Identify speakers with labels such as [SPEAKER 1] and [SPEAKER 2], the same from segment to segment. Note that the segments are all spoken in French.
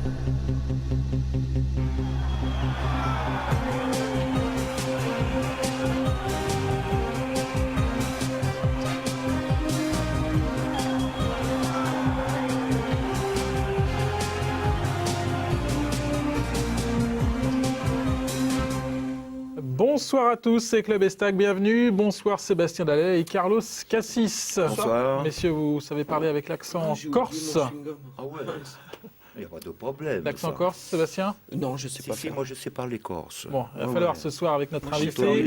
[SPEAKER 1] Bonsoir à tous, c'est Club Estac, bienvenue. Bonsoir Sébastien Dallet et Carlos Cassis.
[SPEAKER 2] Bonsoir.
[SPEAKER 1] Messieurs, vous savez parler avec l'accent corse.
[SPEAKER 2] Ah ouais, il n'y a pas de problème.
[SPEAKER 1] L'accent corse, Sébastien?
[SPEAKER 3] Non, je sais pas.
[SPEAKER 2] Si, moi je sais parler corse.
[SPEAKER 1] Bon, il va falloir ce soir avec notre invité.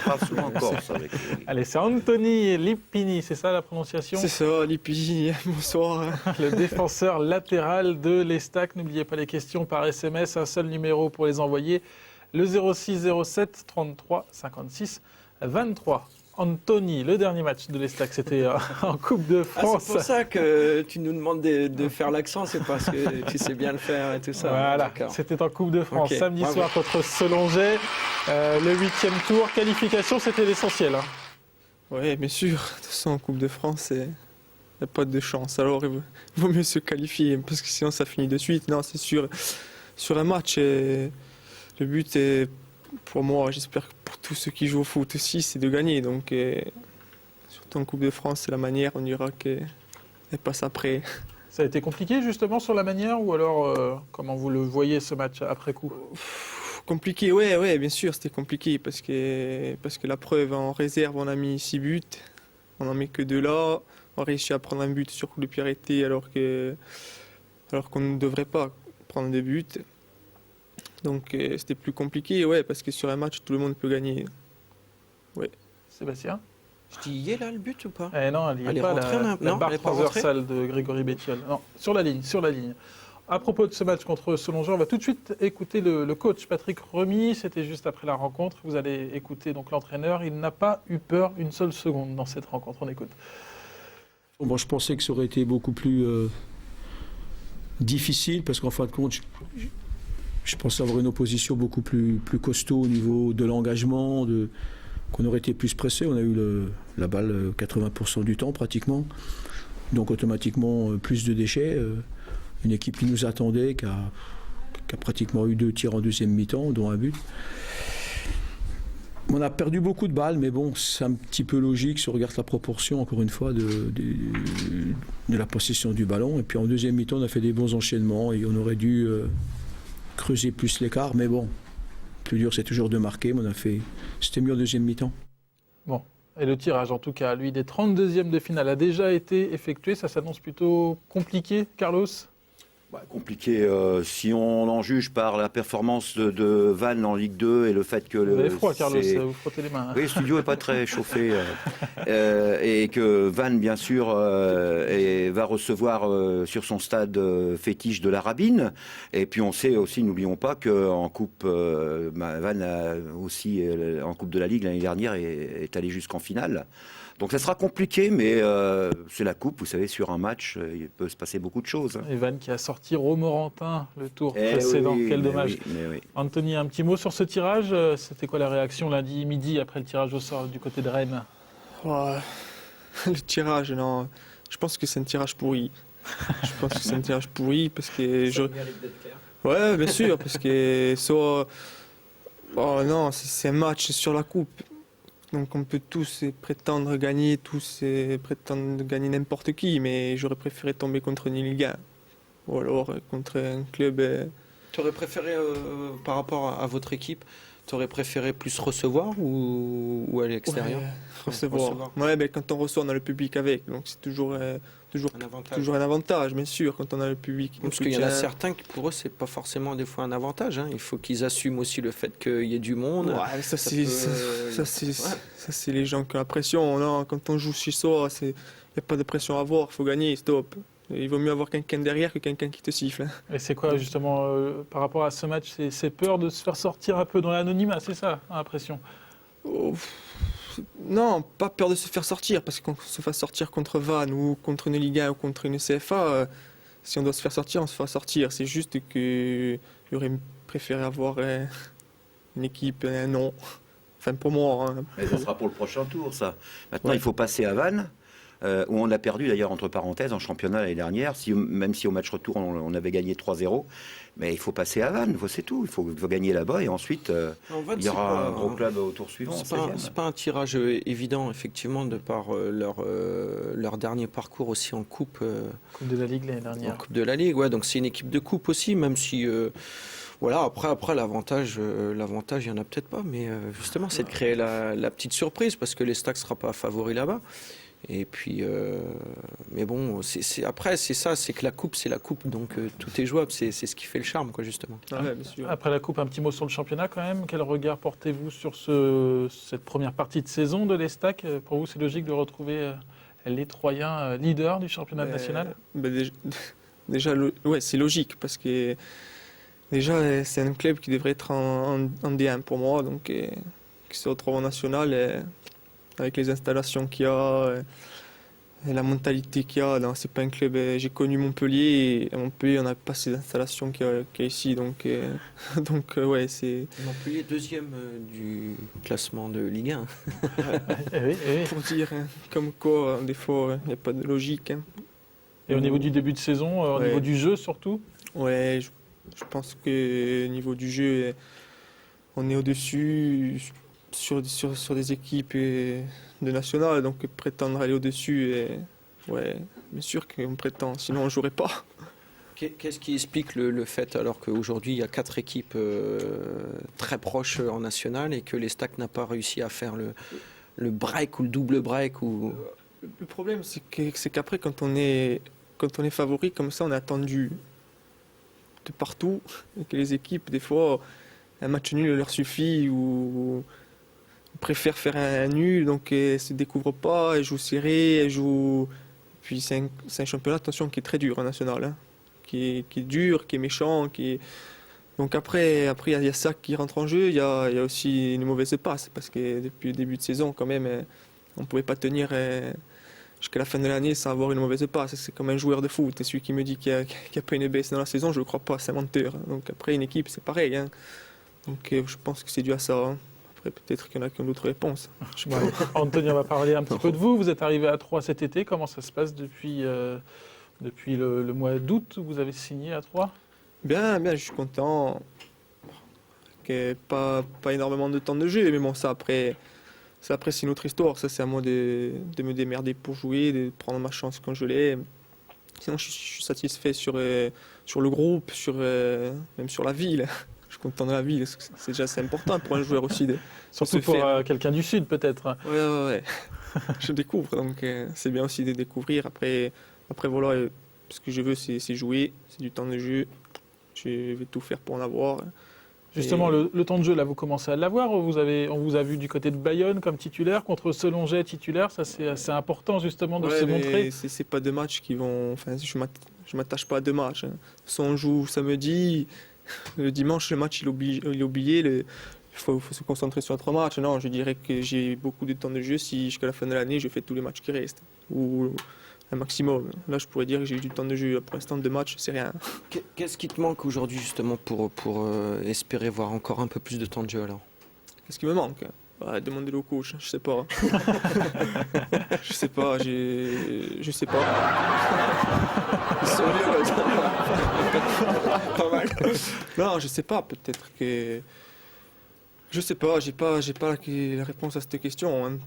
[SPEAKER 2] On parle souvent corse avec lui.
[SPEAKER 1] Allez, c'est Anthony Lippini, c'est ça la prononciation?
[SPEAKER 4] C'est ça, Lippini, bonsoir.
[SPEAKER 1] Le défenseur latéral de l'Estac. N'oubliez pas les questions par SMS, un seul numéro pour les envoyer. Le 06 07 33 56 23. Anthony, le dernier match de l'Estac, c'était en Coupe de France.
[SPEAKER 3] C'est pour ça que tu nous demandes de faire l'accent, c'est parce que tu sais bien le faire et tout ça.
[SPEAKER 1] Voilà, c'était en Coupe de France,
[SPEAKER 3] Okay,
[SPEAKER 1] samedi
[SPEAKER 3] bravo.
[SPEAKER 1] soir contre Selonget. Le 8e tour, qualification, c'était l'essentiel. Hein.
[SPEAKER 4] Oui, bien sûr. De toute façon, en Coupe de France, il n'y a pas de chance. Alors, il vaut mieux se qualifier, parce que sinon, ça finit de suite. Non, c'est sûr. Sur un match, le but est, pour moi, j'espère que pour tous ceux qui jouent au foot aussi, c'est de gagner. Donc, surtout en Coupe de France, c'est la manière, on dira qu'elle passe après.
[SPEAKER 1] Ça a été compliqué justement sur la manière ou alors comment vous le voyez ce match après coup?
[SPEAKER 4] Compliqué, ouais, bien sûr, c'était compliqué parce que la preuve, en réserve, on a mis 6 buts, on n'en met que 2 là, on a réussi à prendre un but sur coup de pied arrêté alors qu'on ne devrait pas prendre des buts. Donc c'était plus compliqué, ouais, parce que sur un match, tout le monde peut gagner. Ouais.
[SPEAKER 1] Sébastien?
[SPEAKER 3] Je dis, il est là le but ou pas?
[SPEAKER 1] Non, il n'y
[SPEAKER 3] Elle
[SPEAKER 1] a
[SPEAKER 3] est
[SPEAKER 1] pas
[SPEAKER 3] rentrée,
[SPEAKER 1] la
[SPEAKER 3] non,
[SPEAKER 1] barre
[SPEAKER 3] elle est pas
[SPEAKER 1] transversale de Grégory Bettiol. Non, sur la ligne. À propos de ce match contre Selonget, on va tout de suite écouter le coach Patrick Remy. C'était juste après la rencontre. Vous allez écouter donc l'entraîneur. Il n'a pas eu peur une seule seconde dans cette rencontre. On écoute.
[SPEAKER 5] Bon, je pensais que ça aurait été beaucoup plus difficile parce qu'en fin de compte, je pensais avoir une opposition beaucoup plus costaud au niveau de l'engagement, qu'on aurait été plus pressé. On a eu la balle 80% du temps pratiquement. Donc automatiquement plus de déchets. Une équipe qui nous attendait, qui a pratiquement eu 2 tirs en deuxième mi-temps, dont un but. On a perdu beaucoup de balles, mais bon, c'est un petit peu logique si on regarde la proportion, encore une fois, de la possession du ballon. Et puis en deuxième mi-temps, on a fait des bons enchaînements et on aurait dû creuser plus l'écart. Mais bon, le plus dur, c'est toujours de marquer. Mais c'était mieux en deuxième mi-temps.
[SPEAKER 1] Bon, et le tirage, en tout cas, lui, des 32e de finale a déjà été effectué. Ça s'annonce plutôt compliqué, Carlos?
[SPEAKER 2] Compliqué, si on en juge par la performance de Vannes en Ligue 2 et le fait que...
[SPEAKER 1] Vous avez froid, Carlos, vous frottez les mains.
[SPEAKER 2] Oui, le studio n'est pas très chauffé. Et que Vannes, bien sûr, va recevoir sur son stade fétiche de la Rabine. Et puis on sait aussi, n'oublions pas qu'en Coupe, Vannes a aussi, en Coupe de la Ligue l'année dernière, est allé jusqu'en finale. Donc ça sera compliqué, mais c'est la coupe, vous savez, sur un match, il peut se passer beaucoup de choses.
[SPEAKER 1] Evan qui a sorti Romorantin le tour précédent, quel dommage.
[SPEAKER 2] Oui.
[SPEAKER 1] Anthony, un petit mot sur ce tirage. C'était quoi la réaction lundi midi après le tirage au sort du côté de Rennes?
[SPEAKER 4] Ouais. Le tirage, non, je pense que c'est un tirage pourri. Parce que... Ouais, bien sûr, parce que soit... Oh non, c'est un match sur la coupe. Donc on peut tous prétendre gagner n'importe qui, mais j'aurais préféré tomber contre Niliga ou alors contre un club.
[SPEAKER 3] Tu aurais préféré, par rapport à votre équipe, tu aurais préféré plus recevoir ou à l'extérieur?
[SPEAKER 4] Recevoir. Ouais, ben, quand on reçoit, on a le public avec, donc c'est toujours un avantage, bien sûr, quand on a le public.
[SPEAKER 3] Parce qu'il y en a certains qui, pour eux, c'est pas forcément des fois un avantage. Hein. Il faut qu'ils assument aussi le fait qu'il y ait du monde.
[SPEAKER 4] Ouais, ça c'est les gens qui ont la pression. Non, quand on joue chez soi, il n'y a pas de pression à avoir, il faut gagner, stop. Il vaut mieux avoir quelqu'un derrière que quelqu'un qui te siffle.
[SPEAKER 1] Et c'est quoi justement, par rapport à ce match, c'est peur de se faire sortir un peu dans l'anonymat, c'est ça, l'impression?
[SPEAKER 4] Non, pas peur de se faire sortir, parce qu'on se fasse sortir contre Vannes ou contre une Ligue 1 ou contre une CFA, si on doit se faire sortir, on se fera sortir. C'est juste que j'aurais préféré avoir une équipe, un nom. Enfin, pour moi. Hein.
[SPEAKER 2] Mais ça sera pour le prochain tour, ça. Maintenant, il faut passer à Vannes. où on a perdu d'ailleurs entre parenthèses en championnat l'année dernière, même si au match retour on avait gagné 3-0. Mais il faut passer à Vannes, c'est tout. Il faut gagner là-bas et ensuite il y aura un gros club au tour suivant.
[SPEAKER 3] C'est pas un tirage évident, effectivement, de par leur dernier parcours aussi en coupe.
[SPEAKER 1] Coupe de la Ligue l'année
[SPEAKER 3] En
[SPEAKER 1] dernière.
[SPEAKER 3] Coupe de la Ligue, ouais. Donc c'est une équipe de coupe aussi, même si. Voilà, après l'avantage, il n'y en a peut-être pas, mais justement, c'est de créer la petite surprise parce que les Stacks ne sera pas favori là-bas. Et puis, mais bon, après, c'est ça, c'est que la coupe, c'est la coupe, donc tout est jouable, c'est ce qui fait le charme, quoi, justement.
[SPEAKER 4] Ah ouais, bien sûr.
[SPEAKER 1] Après la Coupe, un petit mot sur le championnat quand même. Quel regard portez-vous sur cette première partie de saison de l'Estac? Pour vous, c'est logique de retrouver les Troyens leaders du championnat national?
[SPEAKER 4] Déjà, ouais, c'est logique parce que déjà, c'est un club qui devrait être en D1 pour moi, donc qui se retrouve en national avec les installations qu'il y a et la mentalité qu'il y a. C'est pas un club. J'ai connu Montpellier et à Montpellier, on n'a pas ces installations qu'il y a ici, donc ouais, c'est.
[SPEAKER 3] Montpellier, deuxième du classement de Ligue 1.
[SPEAKER 1] Oui.
[SPEAKER 4] Pour dire, comme quoi, des fois, il n'y a pas de logique.
[SPEAKER 1] Et au niveau du début de saison, au
[SPEAKER 4] Ouais.
[SPEAKER 1] niveau du jeu surtout?
[SPEAKER 4] Ouais, je pense que au niveau du jeu, on est au-dessus sur des équipes de nationales, donc prétendre aller au-dessus, ouais, bien sûr qu'on prétend, sinon on ne jouerait pas.
[SPEAKER 3] Qu'est-ce qui explique le fait, alors qu'aujourd'hui il y a 4 équipes très proches en national et que les Stacks n'a pas réussi à faire le break ou le double break ou...
[SPEAKER 4] Le problème, c'est qu'après, quand on est favori comme ça, on est attendu de partout, et que les équipes, des fois, un match nul leur suffit ou préfèrent faire un nul, donc elles se découvrent pas, elles jouent serré, elles jouent. Puis c'est un championnat, attention, qui est très dur en national, hein, qui est dur, qui est méchant, Donc après il y a ça qui rentre en jeu, il y a aussi une mauvaise passe, parce que depuis le début de saison, quand même, on ne pouvait pas tenir jusqu'à la fin de l'année sans avoir une mauvaise passe. C'est comme un joueur de foot. Et celui qui me dit qu'il n'y a pas une baisse dans la saison, je ne le crois pas, c'est un menteur. Donc après, une équipe, c'est pareil, hein. Donc je pense que c'est dû à ça, hein. Après, peut-être qu'il y en a qui ont d'autres réponses.
[SPEAKER 1] Ouais. Anthony, on va parler un petit peu de vous. Vous êtes arrivé à Troyes cet été. Comment ça se passe depuis le mois d'août où vous avez signé à Troyes?
[SPEAKER 4] Bien, je suis content. Pas énormément de temps de jeu, mais bon, ça après c'est une autre histoire. Ça, c'est à moi de me démerder pour jouer, de prendre ma chance quand je l'ai. Sinon, je suis satisfait sur le groupe, même sur la ville. Je suis content de la ville. C'est déjà assez important pour un joueur aussi.
[SPEAKER 1] Surtout
[SPEAKER 4] se
[SPEAKER 1] pour
[SPEAKER 4] faire.
[SPEAKER 1] quelqu'un du Sud, peut-être.
[SPEAKER 4] Ouais. Je découvre, donc c'est bien aussi de découvrir. Après voilà, ce que je veux, c'est jouer, c'est du temps de jeu. Je vais tout faire pour en avoir.
[SPEAKER 1] Justement, le temps de jeu, là, vous commencez à l'avoir. On vous a vu du côté de Bayonne comme titulaire, contre Selonget titulaire. Ça, c'est assez important, justement, de se montrer.
[SPEAKER 4] C'est pas deux matchs qui vont. Enfin, je m'attache pas à deux matchs, hein. Si on joue samedi, le dimanche, le match il est oublié. Il faut se concentrer sur notre match. Non, je dirais que j'ai beaucoup de temps de jeu si jusqu'à la fin de l'année, je fais tous les matchs qui restent. Ou un maximum. Là, je pourrais dire que j'ai eu du temps de jeu. Pour l'instant, deux matchs, c'est rien.
[SPEAKER 3] Qu'est-ce qui te manque aujourd'hui, justement, pour espérer voir encore un peu plus de temps de jeu, alors?
[SPEAKER 4] Qu'est-ce qui me manque? Demandez-le au coach, je sais pas. Je sais pas.
[SPEAKER 3] Ils sont vieux, pas mal.
[SPEAKER 4] Non, je sais pas, peut-être que. Je sais pas, j'ai pas la réponse à cette question, hein.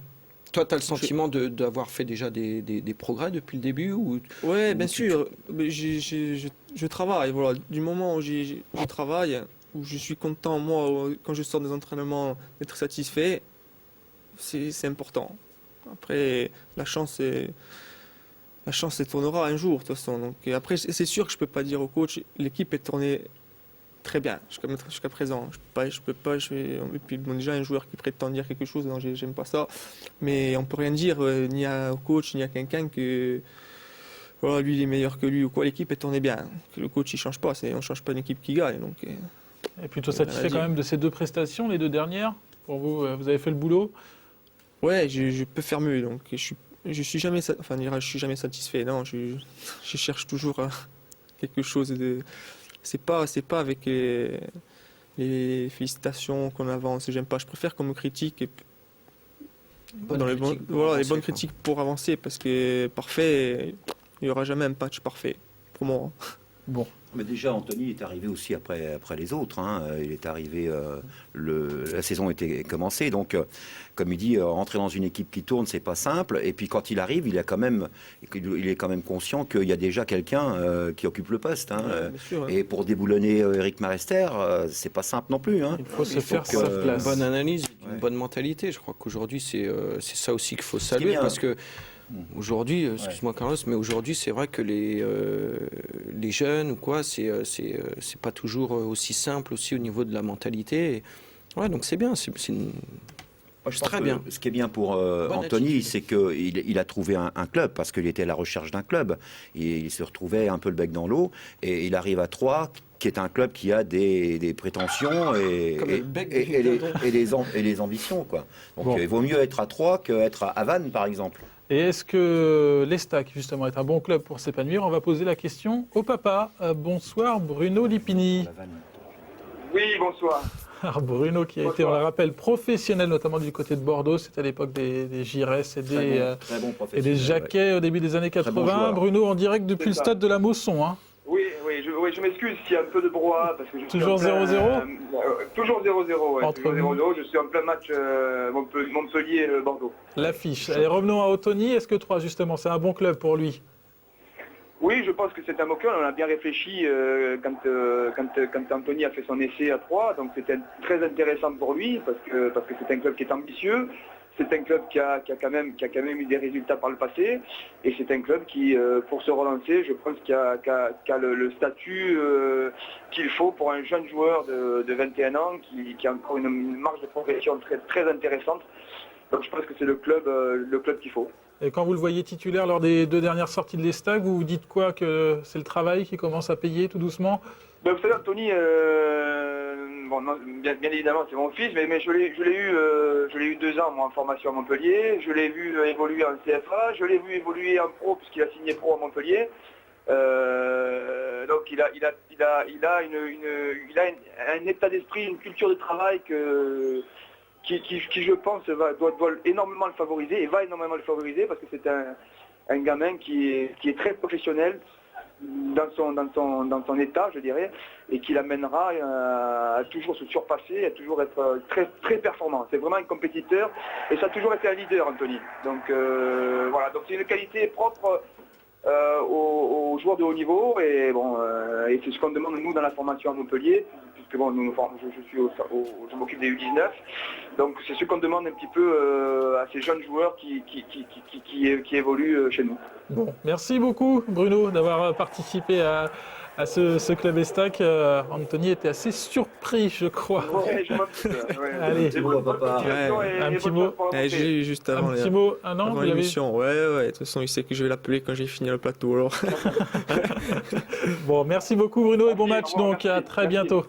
[SPEAKER 3] Toi, tu as le sentiment d'avoir fait déjà des progrès depuis le début ou...
[SPEAKER 4] Ouais, bien sûr. Mais je travaille, voilà. Du moment où je travaille, où je suis content, moi, quand je sors des entraînements, d'être satisfait, c'est important. Après, la chance, elle tournera un jour, de toute façon. Donc, et après, c'est sûr que je peux pas dire au coach, l'équipe est tournée très bien jusqu'à présent. Je peux pas. Et puis, bon, déjà, un joueur qui prétend dire quelque chose, non, j'aime pas ça. Mais on peut rien dire ni au coach, ni à quelqu'un que voilà, lui il est meilleur que lui ou quoi. L'équipe est tournée bien. Que le coach il change pas. On change pas une équipe qui gagne. Donc,
[SPEAKER 1] Et plutôt satisfait quand même de ces deux prestations, les deux dernières. Pour vous, vous avez fait le boulot.
[SPEAKER 4] ouais, je peux faire mieux. Donc je suis jamais, je suis jamais satisfait. Non, je cherche toujours quelque chose de. C'est pas avec les félicitations qu'on avance. J'aime pas. Je préfère qu'on me critique dans les bonnes, voilà, les bonnes critiques pour avancer, parce que parfait, il n'y aura jamais un patch parfait, pour moi.
[SPEAKER 1] Bon.
[SPEAKER 2] Mais déjà, Anthony est arrivé aussi après les autres. Hein. Il est arrivé, la saison était commencée. Donc, comme il dit, rentrer dans une équipe qui tourne, c'est pas simple. Et puis, quand il arrive, il est quand même conscient qu'il y a déjà quelqu'un qui occupe le poste. Hein.
[SPEAKER 4] Bien sûr, hein.
[SPEAKER 2] Et pour déboulonner Eric Marester, c'est pas simple non plus. Hein.
[SPEAKER 1] Il faut se faire
[SPEAKER 2] que,
[SPEAKER 1] sa
[SPEAKER 3] Une
[SPEAKER 1] place.
[SPEAKER 3] bonne analyse, une
[SPEAKER 2] Ouais.
[SPEAKER 3] bonne mentalité. Je crois qu'aujourd'hui, c'est ça aussi qu'il faut
[SPEAKER 2] qui est
[SPEAKER 3] saluer.
[SPEAKER 2] bien.
[SPEAKER 3] Parce que aujourd'hui, excuse-moi Carlos, mais aujourd'hui, c'est vrai que les jeunes ou quoi, c'est pas toujours aussi simple aussi au niveau de la mentalité. Et, ouais, donc c'est bien. C'est une...
[SPEAKER 2] Moi, je
[SPEAKER 3] C'est
[SPEAKER 2] pense
[SPEAKER 3] très
[SPEAKER 2] que
[SPEAKER 3] bien.
[SPEAKER 2] Ce qui est bien pour Anthony,
[SPEAKER 3] attitude.
[SPEAKER 2] c'est qu'il a trouvé un club, parce qu'il était à la recherche d'un club. Et il se retrouvait un peu le bec dans l'eau. Et il arrive à Troyes, qui est un club qui a des prétentions
[SPEAKER 3] Comme le bec dans
[SPEAKER 2] et les ambitions. Quoi. Donc
[SPEAKER 1] Bon.
[SPEAKER 2] il vaut mieux être à Troyes qu'être à Vannes, par exemple.
[SPEAKER 1] Et est-ce que l'Estac, justement, est un bon club pour s'épanouir? On va poser la question au papa. Bonsoir, Bruno Lipini.
[SPEAKER 6] Oui, bonsoir.
[SPEAKER 1] Alors, Bruno, qui a été, on le rappelle, professionnel, notamment du côté de Bordeaux. C'était à l'époque des Gires et
[SPEAKER 2] Très bon
[SPEAKER 1] et
[SPEAKER 2] professionnel.
[SPEAKER 1] des Jacquet au début des années
[SPEAKER 2] bon
[SPEAKER 1] 80.
[SPEAKER 2] joueur.
[SPEAKER 1] Bruno, en direct depuis le
[SPEAKER 6] C'est ça.
[SPEAKER 1] stade de la Mosson. Hein.
[SPEAKER 6] Oui, je m'excuse s'il y a un peu de brouhaha. Parce que je suis
[SPEAKER 1] Toujours
[SPEAKER 6] en plein,
[SPEAKER 1] 0-0
[SPEAKER 6] toujours 0-0, ouais.
[SPEAKER 1] Entre
[SPEAKER 6] Toujours
[SPEAKER 1] vous.
[SPEAKER 6] 0-0. Je suis en plein match Montpellier-Bordeaux.
[SPEAKER 1] L'affiche. Allez, revenons à Anthony. Est-ce que Troyes, justement, c'est un bon club pour lui?
[SPEAKER 6] Oui, je pense que c'est un bon club. On a bien réfléchi quand Anthony a fait son essai à 3. Donc c'était très intéressant pour lui parce que c'est un club qui est ambitieux. C'est un club qui a quand même eu des résultats par le passé. Et c'est un club qui, pour se relancer, je pense qu'il a le statut qu'il faut pour un jeune joueur de 21 ans qui a encore une marge de progression très, très intéressante. Donc je pense que c'est le club qu'il faut.
[SPEAKER 1] Et quand vous le voyez titulaire lors des 2 dernières sorties de l'Estac, vous vous dites quoi? Que c'est le travail qui commence à payer tout doucement?
[SPEAKER 6] Ben, vous savez, Anthony, bon, non, bien évidemment, c'est mon fils, mais je l'ai eu 2 ans moi, en formation à Montpellier. Je l'ai vu évoluer en CFA, je l'ai vu évoluer en pro puisqu'il a signé pro à Montpellier. Donc il a un état d'esprit, une culture de travail qui je pense doit énormément le favoriser et va énormément le favoriser parce que c'est un gamin qui est très professionnel dans son état, je dirais, et qui l'amènera à toujours se surpasser, à toujours être très, très performant. C'est vraiment un compétiteur et ça a toujours été un leader, Anthony. Donc voilà, donc c'est une qualité propre aux joueurs de haut niveau et bon, et c'est ce qu'on demande nous dans la formation à Montpellier, puisque bon, je m'occupe des U19, donc c'est ce qu'on demande un petit peu à ces jeunes joueurs qui évoluent chez nous.
[SPEAKER 1] Bon, merci beaucoup Bruno d'avoir participé à ce club Estac. Anthony était assez surpris, je crois.
[SPEAKER 6] Ouais, je m'en doute, ouais.
[SPEAKER 1] Allez.
[SPEAKER 6] Et bonne
[SPEAKER 2] Papa.
[SPEAKER 6] continuation et
[SPEAKER 1] Un
[SPEAKER 6] bonne
[SPEAKER 1] petit
[SPEAKER 6] chance
[SPEAKER 1] mot.
[SPEAKER 6] pour la
[SPEAKER 4] Je
[SPEAKER 6] rentrée.
[SPEAKER 4] l'ai eu juste
[SPEAKER 1] Un
[SPEAKER 4] avant,
[SPEAKER 1] petit mot. Ah non,
[SPEAKER 4] avant
[SPEAKER 1] vous l'avez
[SPEAKER 4] l'émission. Ouais, de toute façon, il sait que je vais l'appeler quand j'ai fini le plateau. Alors.
[SPEAKER 1] Bon, merci beaucoup Bruno et bon
[SPEAKER 6] Merci,
[SPEAKER 1] match
[SPEAKER 6] au revoir,
[SPEAKER 1] donc à
[SPEAKER 6] merci,
[SPEAKER 1] très
[SPEAKER 6] merci.
[SPEAKER 1] bientôt.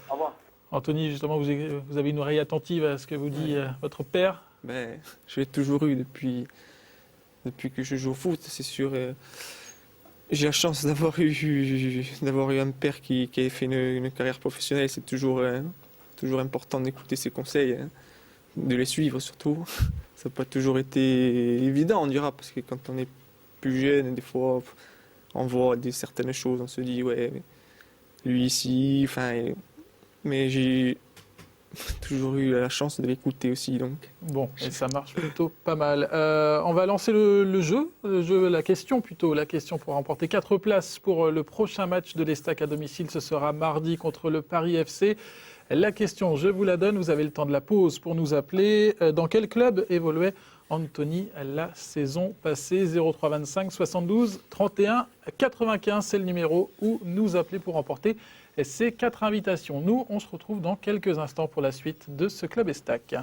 [SPEAKER 6] Au revoir.
[SPEAKER 1] Anthony, justement, vous avez une oreille attentive à ce que vous dit votre père.
[SPEAKER 4] Ben, je l'ai toujours eu depuis que je joue au foot, c'est sûr. J'ai la chance d'avoir eu un père qui a fait une carrière professionnelle. C'est toujours important d'écouter ses conseils, hein, de les suivre surtout. Ça n'a pas toujours été évident, on dira, parce que quand on est plus jeune, des fois, on voit certaines choses, on se dit, ouais, lui ici, enfin... Mais j'ai toujours eu la chance de l'écouter aussi, donc...
[SPEAKER 1] Bon, et ça marche plutôt pas mal. On va lancer le jeu, la question pour remporter 4 places pour le prochain match de l'Estac à domicile. Ce sera mardi contre le Paris FC. La question, je vous la donne, vous avez le temps de la pause pour nous appeler. Dans quel club évoluait Anthony la saison passée? 03 25 72 31 95, c'est le numéro où nous appeler pour remporter ces 4 invitations. Nous, on se retrouve dans quelques instants pour la suite de ce Club Estac.